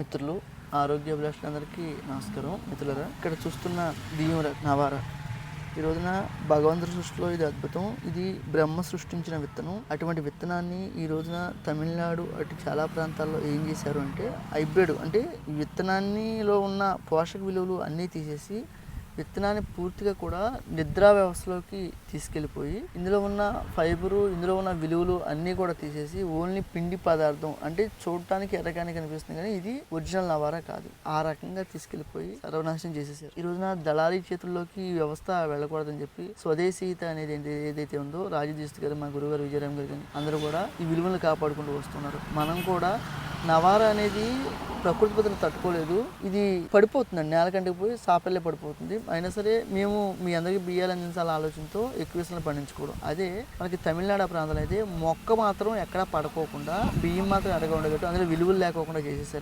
మిత్రులు, ఆరోగ్యాభిలాషులందరికీ నమస్కారం. మిత్రులారా, ఇక్కడ చూస్తున్న బియ్యం నవార ఈ రోజున భగవంతుడి సృష్టిలో ఇది అద్భుతం. ఇది బ్రహ్మ సృష్టించిన విత్తనం. అటువంటి విత్తనాన్ని ఈ రోజున తమిళనాడు అటు చాలా ప్రాంతాల్లో ఏం చేశారు అంటే హైబ్రిడ్, అంటే ఈ విత్తనాన్నిలో ఉన్న పోషక విలువలు అన్నీ తీసేసి విత్తనాన్ని పూర్తిగా కూడా నిద్రా వ్యవస్థలోకి తీసుకెళ్ళిపోయి ఇందులో ఉన్న ఫైబరు, ఇందులో ఉన్న విలువలు అన్నీ కూడా తీసేసి ఓన్లీ పిండి పదార్థం, అంటే చూడటానికి ఎర్రగానే కనిపిస్తుంది కానీ ఇది ఒరిజినల్ నవారా కాదు. ఆ రకంగా తీసుకెళ్ళిపోయి సర్వనాశనం చేసేసారు. ఈ రోజున దళారీ చేతుల్లోకి ఈ వ్యవస్థ వెళ్ళకూడదని చెప్పి స్వదేశీయత అనేది ఏదైతే ఉందో రాజదీస్తు గారు, మా గురుగారు విజయరామ్ గారు కానీ అందరూ కూడా ఈ విలువలను కాపాడుకుంటూ వస్తున్నారు. మనం కూడా నవారా అనేది ప్రకృతి పద్ధతిని తట్టుకోలేదు. ఇది పడిపోతుందండి, నేల కంటికి పోయి సాపల్లే పడిపోతుంది. అయినా సరే మేము మీ అందరికీ బియ్యాలు అందించాలనే ఆలోచనతో ఎక్కువ విషయాలు పండించుకోవడం. అదే మనకి తమిళనాడు ప్రాంతాలు అయితే మొక్క మాత్రం ఎక్కడా పడుకోకుండా బియ్యం మాత్రం ఎడగా ఉండగట్టు అందులో విలువలు లేకోకుండా చేసేసారు.